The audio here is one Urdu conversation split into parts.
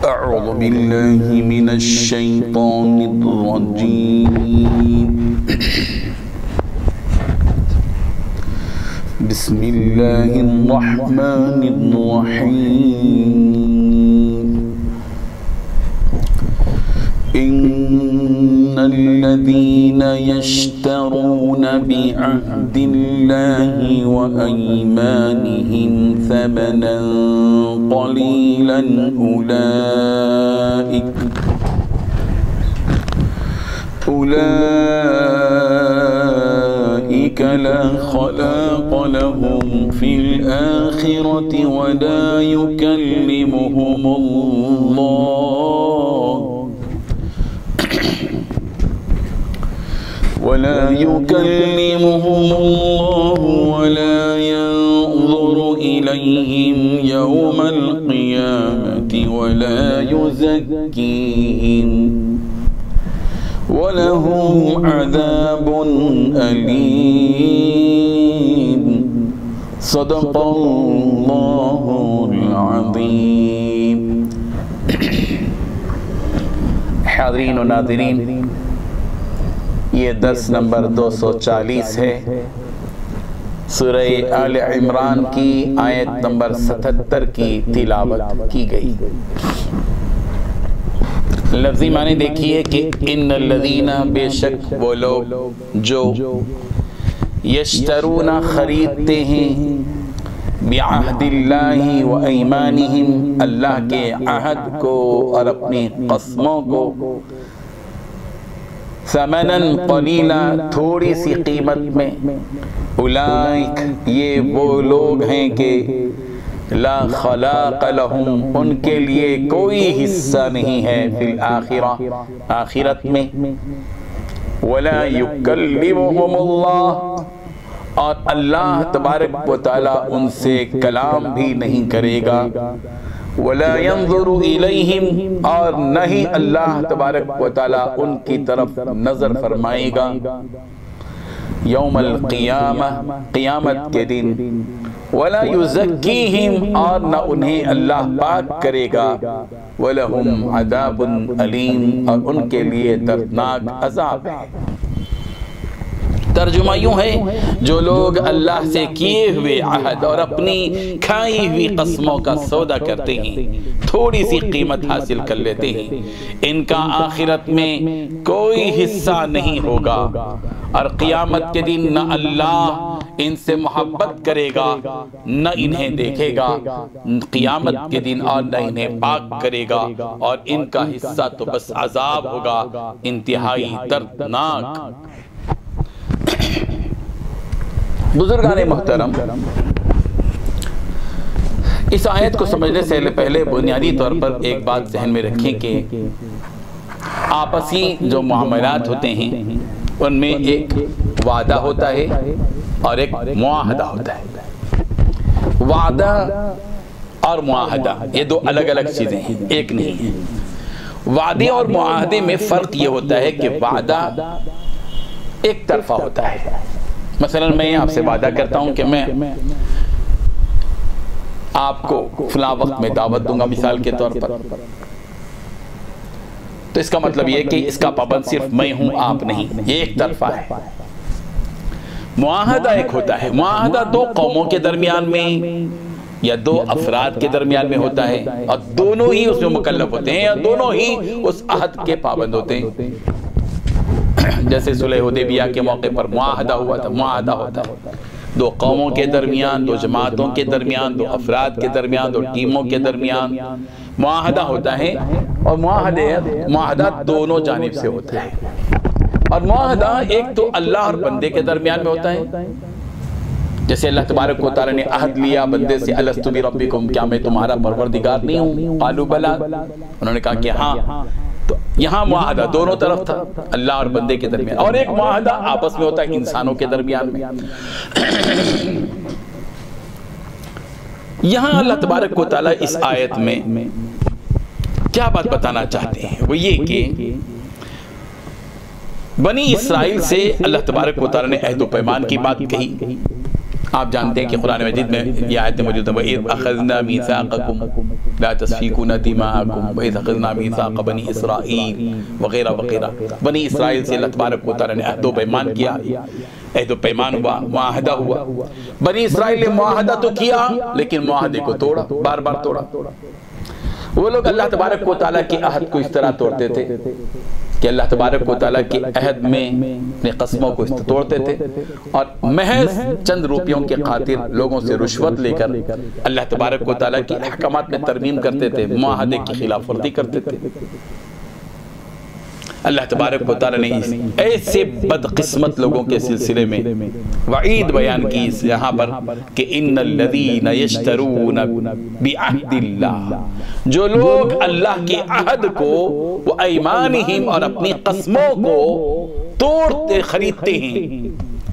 أعوذ بالله من الشيطان الرجيم بسم الله الرحمن الرحيم إن الذين يشترون بعهد الله وأيمانهم ثمنا قليلا أولئك لا خلاق لهم في الآخرة ولا يكلمهم الله ولا ينظر إليهم يوم القيامة ولا يزكيهم ولهم عذاب أليم صدق الله العظيم. حاضرین و ناظرین، یہ درس نمبر 240 ہے، سورہ آل عمران کی آیت نمبر 77 کی تلاوت کی گئی۔ لفظی معنی دیکھیے کہ ان الذین، بے شک وہ لوگ جو یشترون خریدتے ہیں، بعہد اللہ و ایمانہم، اللہ کے عہد کو اور اپنی قسموں کو، ثمناً قلیلا، تھوڑی سی قیمت میں، اولئک، یہ وہ لوگ ہیں کہ لا خلاق لہم، ان کے لیے کوئی حصہ نہیں ہے فی الآخرہ، آخرت میں، ولا یکلمہم اللہ، اور اللہ تبارک و تعالی ان سے کلام بھی نہیں کرے گا، ولا ينظر الیہم، اور نہیں اللہ تبارک و تعالی ان کی طرف نظر فرمائے گا، یوم القیامہ، قیامت کے دن، ولا یزکیہم، اور نہ انہیں اللہ پاک کرے گا، ولہم عذاب علیم، اور ان کے لیے دردناک عذاب ہے۔ ترجمہ یوں ہے، جو لوگ اللہ سے کیے ہوئے عہد اور اپنی کھائی ہوئی قسموں کا سودا کرتے ہیں، تھوڑی سی قیمت حاصل کر لیتے ہیں، ان کا آخرت میں کوئی حصہ نہیں ہوگا، اور قیامت کے دن نہ اللہ ان سے محبت کرے گا، نہ انہیں دیکھے گا قیامت کے دن، اور نہ انہیں پاک کرے گا، اور ان کا حصہ تو بس عذاب ہوگا انتہائی دردناک۔ بزرگان محترم، اس آیت کو سمجھنے سے پہلے بنیادی طور پر ایک بات ذہن میں رکھیں کہ آپسی جو معاملات ہوتے ہیں ان میں ایک وعدہ ہوتا ہے اور ایک معاہدہ ہوتا ہے۔ وعدہ اور معاہدہ یہ دو الگ الگ چیزیں ہیں، ایک نہیں ہیں۔ وعدے اور معاہدے میں فرق یہ ہوتا ہے کہ وعدہ ایک طرفہ ہوتا ہے، مثلا میں آپ سے وعدہ کرتا ہوں کہ میں آپ کو فلاں وقت میں دعوت دوں گا مثال کے طور پر، تو اس کا مطلب یہ کہ اس کا پابند صرف میں ہوں، آپ نہیں، یہ ایک طرفہ ہے۔ معاہدہ ایک ہوتا ہے، معاہدہ دو قوموں کے درمیان میں یا دو افراد کے درمیان میں ہوتا ہے، اور دونوں ہی اس میں مکلف ہوتے ہیں، یا دونوں ہی اس عہد کے پابند ہوتے ہیں۔ جیسے صلح حدیبیہ کے موقع پر معاہدہ ہوا تھا، معاہدہ ہوتا ہے دو قوموں کے درمیان، دو جماعتوں کے درمیان، دو افراد کے درمیان، دو ٹیموں کے درمیان معاہدہ ہوتا ہے، اور معاہدہ دونوں جانب سے ہوتا ہے۔ اور معاہدہ ایک تو اللہ اور بندے کے درمیان میں ہوتا ہے، جیسے اللہ تبارک و تعالی نے عہد لیا بندے سے، الستو بربکم، کیا میں تمہارا پروردگار نہیں ہوں؟ قالوا بلا، انہوں نے کہا کہ ہاں۔ تو یہاں معاہدہ دونوں طرف تھا، اللہ اور بندے کے درمیان، اور ایک معاہدہ آپس میں ہوتا ہے انسانوں کے درمیان میں۔ یہاں اللہ تبارک و تعالی اس آیت میں کیا بات بتانا چاہتے ہیں، وہ یہ کہ بنی اسرائیل سے اللہ تبارک و تعالی نے عہد و پیمان کی بات کہی، آپ جانتے ہیں کہ قرآن مجید میں یہ آیت موجود ہے وَإِذْ أَخَذْنَا مِيثَاقَكُمْ لَا تَسْفِكُونَ دِمَاءَكُمْ وَإِذْ أَخَذْنَا مِيثَاقَ بَنِي إِسْرَائِيل وغیرہ وغیرہ. بنی اسرائیل سے اللہ تبارک و تعالیٰ نے عہد و پیمان کیا، عہد و پیمان ہوا، معاہدہ ہوا. بنی اسرائیل نے معاہدہ تو کیا لیکن معاہدے کو توڑا، بار بار توڑا. وہ لوگ اللہ تبارک و تعالیٰ کے عہد کو اس طرح توڑتے تھے کہ اللہ تبارک و تعالیٰ کے عہد میں اپنے قسموں کو توڑتے تھے اور محض چند روپیوں کے خاطر لوگوں سے رشوت لے کر اللہ تبارک و تعالیٰ کی احکامات میں ترمیم کرتے تھے، معاہدے کی خلاف ورزی کرتے تھے. اللہ تبارک و تعالیٰ نے ایسے بدقسمت لوگوں کے سلسلے میں وعید بیان کی یہاں پر کہ ان الذین یشترون بعہد اللہ، جو لوگ اللہ کے عہد کو وایمانہم اور اپنی قسموں کو توڑتے خریدتے ہیں،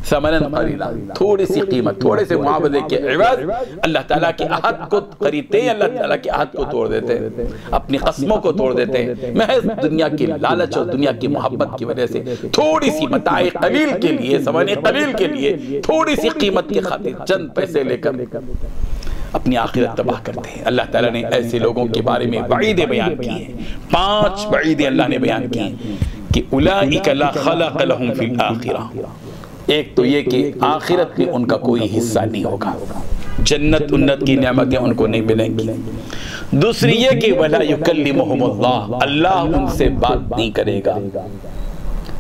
ثمناً قلیلا، تھوڑی سی قیمت، تھوڑے سے معاوضے کے عوض اللہ تعالیٰ کے عہد کو خریدتے ہیں، اللہ تعالیٰ کے عہد کو توڑ دیتے ہیں، اپنی قسموں کو توڑ دیتے ہیں، محض دنیا کی لالچ اور دنیا کی محبت کی وجہ سے تھوڑی سی متاع قلیل کے لیے، ثمن قلیل کے لیے، تھوڑی سی قیمت کی خاطر چند پیسے لے کر اپنی آخرت تباہ کرتے ہیں. اللہ تعالیٰ نے ایسے لوگوں کے بارے میں وعیدیں بیان کی ہیں، 5 وعیدیں اللہ نے بیان کی ہیں کہ اولئک لا خلق لهم فی الآخرہ. ایک تو یہ کہ آخرت میں ان کا کوئی حصہ نہیں ہوگا، جنت انت کی نعمتیں ان کو نہیں ملیں گی. دوسری یہ کہ وَلَا يُكَلِّمُهُمُ اللَّهُ، اللہ ان سے بات نہیں کرے گا.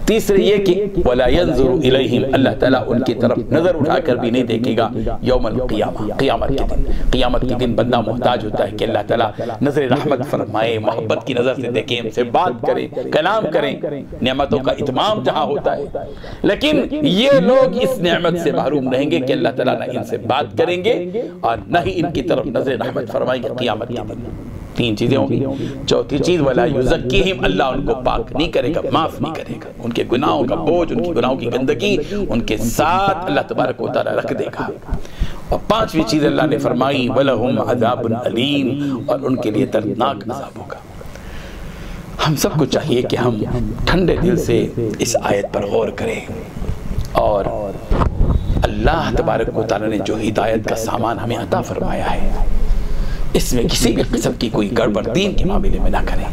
تیسری یہ کہ وَلَا يَنظُرُ إِلَيْهِمْ، اللہ تعالیٰ ان کی طرف نظر اٹھا کر بھی نہیں دیکھے گا. یوم القیامہ، قیامت کے دن، قیامت کے دن بندہ محتاج ہوتا ہے کہ اللہ تعالیٰ نظر رحمت فرمائے، محبت کی نظر سے دیکھیں، ان سے بات کریں، کلام کریں، نعمتوں کا اتمام جہاں ہوتا ہے. لیکن یہ لوگ اس نعمت سے محروم رہیں گے کہ اللہ تعالیٰ نہ ان سے بات کریں گے اور نہ ہی ان کی طرف نظر رحمت فرمائیں گے قیامت کے دن. 3 چیزیں ہوں گی. چوتھی چیز وَلَا يُزَكِّيهِمْ، اللہ ان کو پاک نہیں کرے گا، معاف نہیں کرے گا. ان کے گناہوں کا بوجھ، ان کی گناہوں کی گندگی ان کے ساتھ اللہ تبارک و تعالیٰ رکھ دے گا. اور 5ویں چیز اللہ نے فرمائی وَلَهُمْ عَذَابٌ أَلِيمٌ، اور ان کے لیے دردناک عذاب ہوگا. ہم سب کو چاہیے کہ ہم ٹھنڈے دل سے اس آیت پر غور کریں اور اللہ تبارک و تعالیٰ نے جو ہدایت کا سامان ہمیں عطا فرمایا ہے اس میں کسی بھی قسم کی کوئی گڑبڑ دین کے معاملے میں نہ کریں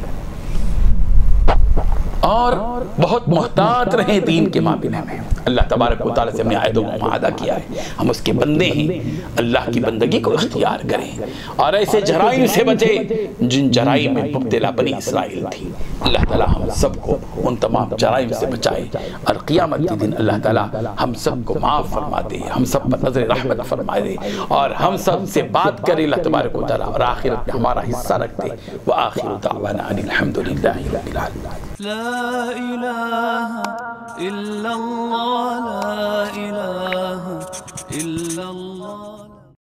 اور بہت محتاط رہیں دین کے معاملے میں. اللہ تبارک و تعالیٰ سے ہم نے عہد و معاہدہ کیا ہے، ہم اس کے بندے ہیں، اللہ کی بندگی کو اختیار کریں اور ایسے جرائم سے بچے جن جرائم میں مبتلا بنی اسرائیل تھی. اللہ تعالیٰ ہم سب کو ان تمام جرائم سے بچائے اور قیامت کے دن اللہ تعالیٰ ہم سب کو معاف فرما دے، ہم سب پر نظر رحمت فرما دے اور ہم سب سے بات کرے اللہ تبارک و تعالیٰ اور آخرت میں ہمارا حصہ رکھ دے. وآخر دعوانا ان الحمد للہ رب العالمین. لا إله إلا الله